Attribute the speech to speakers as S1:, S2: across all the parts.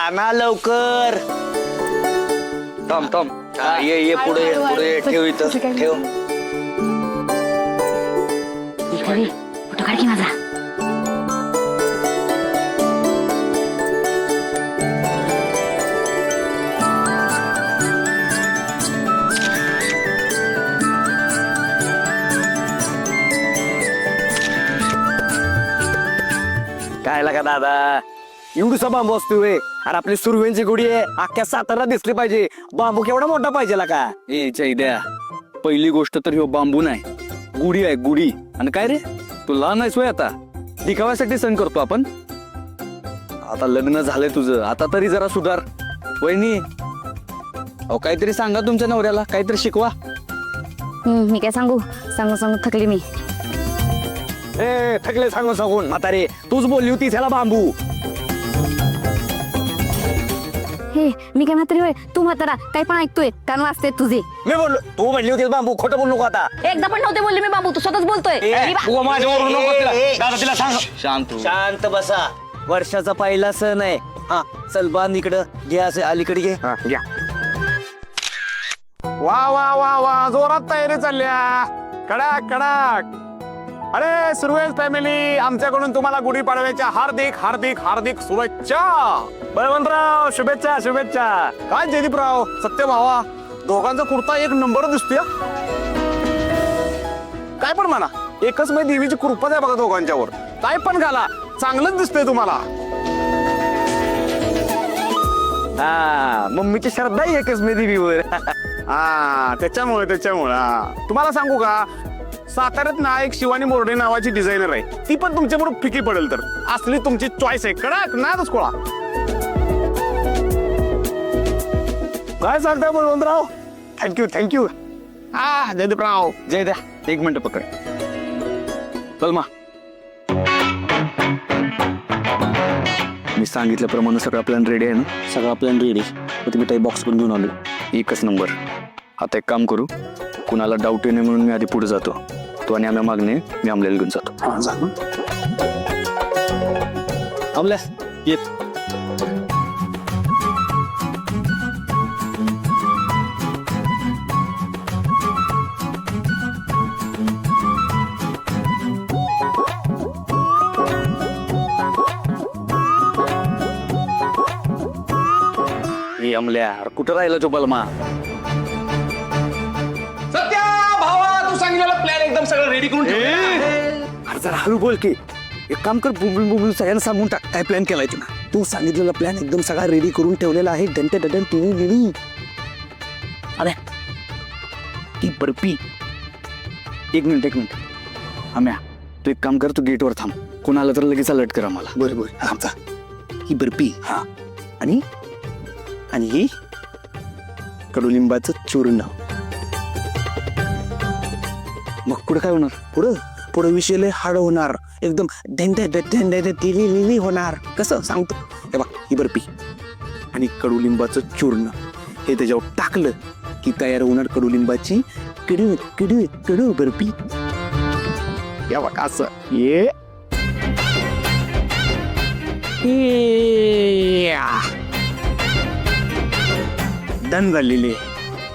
S1: आणा लवकर.
S2: थांब थांब. ये पुढे पुढे ठेव इथं ठेव.
S3: फोटो काढ की माझा.
S1: काय लागा दादा एवढूसा बांबू असतोय अरे आपली सुरवेंची गुढी आहे अख्ख्या सातारा दिसली पाहिजे. बांबू केवढा मोठा पाहिजे का.
S2: ए चैद्या, पहिली गोष्ट तर ह्यो बांबू नाही, गुढी आहे गुढी. आणि काय रे, तू लहान आहेस वय आता, दिखाव्यासाठी सण करतो आपण. आता लग्न झालंय तुझं, आता तरी जरा सुधार. वहिनी अहो काहीतरी सांगा तुमच्या नवऱ्याला, काहीतरी शिकवा.
S3: मी काय सांगू सांगू सांगू थकली मी.
S1: ए थकले सांगून सांगून म्हातारे तूच बोलली होती त्याला बांबू.
S3: हे मी काय म्हातारी होय, तू म्हातारा काय पण ऐकतोय, कान वाजते तुझे.
S1: मी बोललो तू म्हणली होती बांबू, खोटं बोलू नको आता.
S3: एकदा पण नव्हते बोलले मी बाबू, तू स्वतःच बोलतोय.
S1: तू माझ्यावर नको तिला. दादा तिला सांग.
S2: शांत हो.
S1: शांत बसा. वर्षाचा पहिला सण आहे. हा चल बांध इकडं घे, असे अलीकडे घे. हा घ्या.
S4: वा वा वा वा जोरात तयारी चालल्या. कडक कडक. अरे सुरवेज फॅमिली, आमच्याकडून तुम्हाला गुढीपाडव्याच्या हार्दिक हार्दिक हार्दिक शुभेच्छा. बळवंतराव शुभेच्छा शुभेच्छा. काय जयदीपराव, सत्यभावा, दोघांचा कुर्ता एक नंबर दिसतोय. काय पण म्हणा, एकच मी देवीची कृपाच आहे बघा दोघांच्यावर. काय पण घाला, चांगलंच दिसतंय तुम्हाला.
S1: हा मम्मीची श्रद्धा एकच मी देवीवर.
S4: हा त्याच्यामुळे तुम्हाला सांगू का, साताऱ्यात ना एक शिवानी मोर्डे नावाची डिझायनर आहे, ती पण तुमच्याबरोबर फिकी पडेल. तर असली तुमची चॉईस आहे. कडक ना दुसकोळा. काय चालतंय बळवंतराव. Thank you thank you. हा जयदीपराव.
S2: जय द्या, एक मिनिट पकड. चल मा, मी सांगितल्याप्रमाणे सगळा प्लॅन रेडी आहे ना.
S1: सगळा प्लॅन रेडी. तुम्ही काही बॉक्स पण घेऊन आलो.
S2: एकच नंबर. आता एक काम करू, कुणाला डाऊट येणे म्हणून मी आधी पुढे जातो, तो आणि आम्ही मागणे मी आमल्याला घेऊन जातो.
S1: आमल्यास येत.
S2: हे अमल्या, कुठं राहिला तो बलमा.
S4: सत्या भावा, तू सांगितलेला प्लॅन एकदम सगळं रेडी करून ठेव.
S1: अरे जरा हळू बोल की. एक काम कर, बुंबुल बुंबुल सगळ्यांना सांगून टाक काय प्लॅन केलाय तुला. तू सांगितलेला प्लॅन एकदम सगळा रेडी करून ठेवलेला आहे. डंटे डडन टिनी लिणी. अरे ती बर्फी.
S2: एक मिनिट आम्या, तू एक काम कर, तू गेटवर थांब, कुणाला तर लगेच अलर्ट कर आम्हाला.
S1: बरोबर आमचा ही बर्फी. हा आणि आणि ही कडुलिंबाचं चूर्ण.
S2: मग पुढे काय होणार.
S1: पुढं विषय लय हाड होणार. एकदम लिली होणार. कसं सांगतो हे बघ, ही बर्फी आणि कडुलिंबाचं चूर्ण हे त्याच्यावर टाकलं की तयार होणार कडुलिंबाची कडू कडू कडू बर्फी.
S4: या बघ असं ये.
S1: डन झालेली.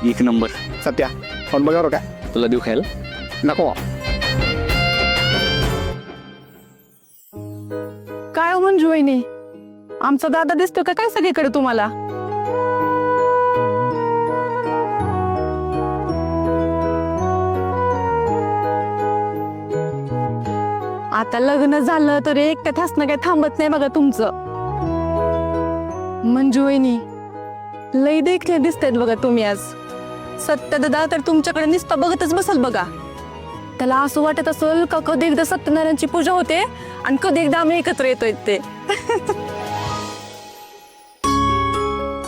S2: एक नंबर.
S4: सत्या फोन बघा काय.
S2: तुला देऊ खायला.
S4: नको.
S5: काय हो मंजू वहिनी, आमचा दादा दिसतो का काय सगळीकडे तुम्हाला. आता लग्न झालं तर एकट्यात हसणं काय थांबत नाही बघा तुमचं. मंजू वहिनी लई देखणे दिसतायत बघा तुम्ही आज. सत्य दादा तर तुमच्याकडे नुसतं बघतच बसल बघा. त्याला असं वाटत असेल का कधी एकदा सत्यनारायणची पूजा होते आणि कधी एकदा आम्ही एकत्र येतोय ते.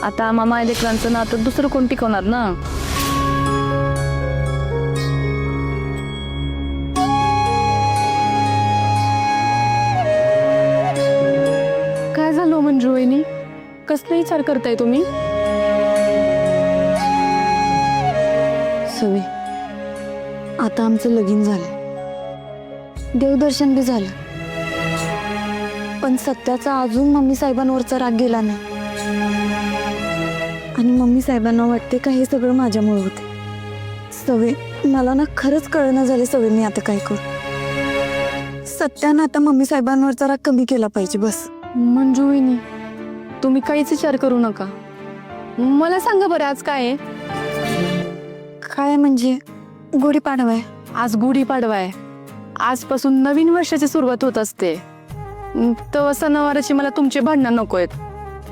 S5: आता मामा लेकरांचं नातं दुसरं कोण टिकवणार ना. काय झालं मंजू वहिनी, कसला विचार करताय तुम्ही.
S3: सवी, आता आमचं लगीन झालं, देवदर्शन बी झालं, पण सत्याचा अजून मम्मी साहेबांवरचा राग गेला नाही. आणि मम्मी साहेबांना वाटते का हे सगळं माझ्यामुळे होते. सवय मला ना खरंच कळना झाले सवय मी आता काय करू. सत्यानं आता मम्मी साहेबांवर जरा कमी केला पाहिजे बस.
S5: मंजू वहिनी, तुम्ही काहीच विचार करू नका. मला सांगा बरं आज काय आहे?
S3: काय म्हणजे गुढीपाडवा आहे.
S5: आज गुढीपाडवा आहे. आजपासून नवीन वर्षाची सुरुवात होत असते. तर सणावाराची मला तुमचे भांडणं नको आहेत.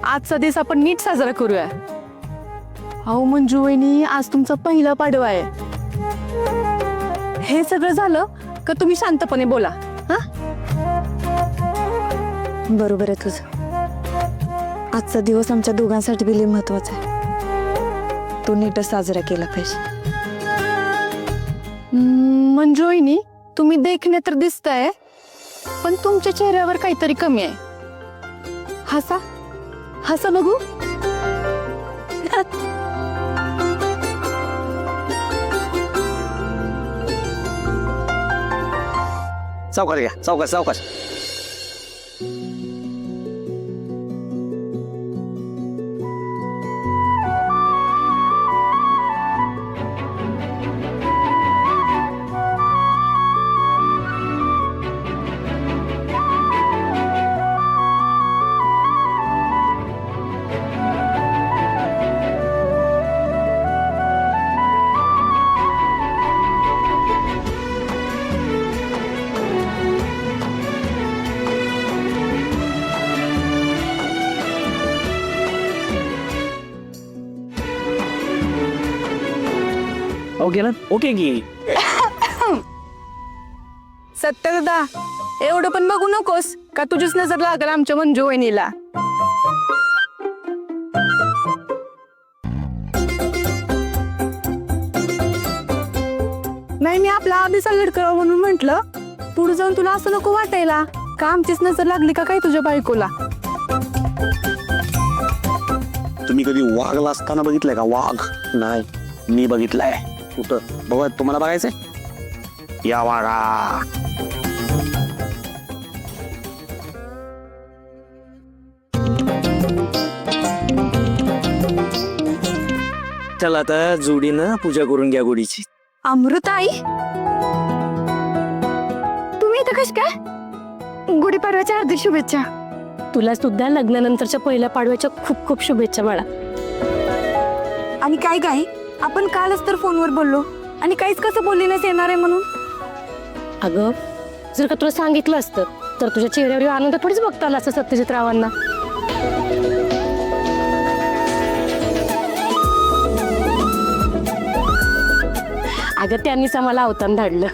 S5: आजचा दिवस आपण नीट साजरा करूया. अहो मंजू वहिनी, आज तुमचा पहिला पाडवा आहे. हे सगळं झालं का तुम्ही शांतपणे बोला. हा,
S3: बरोबर आहे तुझं. आजचा दिवस आमच्या दोघांसाठी बी लय महत्वाचा आहे. तो नीटच साजरा केला पाहिजे.
S5: मंजू वहिनी, तुम्ही देखणे तर दिसताय, पण तुमच्या चेहऱ्यावर काहीतरी कमी आहे. हसा हसा बघू.
S2: सावकाश घ्या, सावकाश सावकाश.
S1: ओके ना? ओके की
S5: सत्तर एवढं पण बघू नकोस का तुझीच नजर लागल आमच्या मंजू वहिनीला. नाही, मी आपला आधी सगळं करावं म्हणून म्हंटल. पुढे जाऊन तुला असं नको वाटायला का आमचीच नजर लागली का काय तुझ्या बायकोला.
S1: तुम्ही कधी वाघला असताना बघितलंय का? वाघ नाही, मी बघितलाय. कुठं बघा, तुम्हाला बघायचंय? या वाघा.
S2: चला आता जोडीनं पूजा करून घ्या गुढीची.
S3: अमृताई, तुम्ही इथं कश काय? गुढीपाडव्याच्या हार्दिक शुभेच्छा.
S6: तुला सुद्धा लग्नानंतरच्या पहिल्या पाडव्याच्या खूप खूप शुभेच्छा बाळा.
S3: आणि काय काय आपण कालच तर फोनवर बोललो आणि काहीच कसं बोललेलंच येणार आहे म्हणून.
S6: अगं, जर का तुला सांगितलं असतं तर तुझ्या चेहऱ्यावर आनंद थोडीच बघता आला असं सत्यजित रावांना. अगं, त्यांनीच आम्हाला अवतान धाडलं.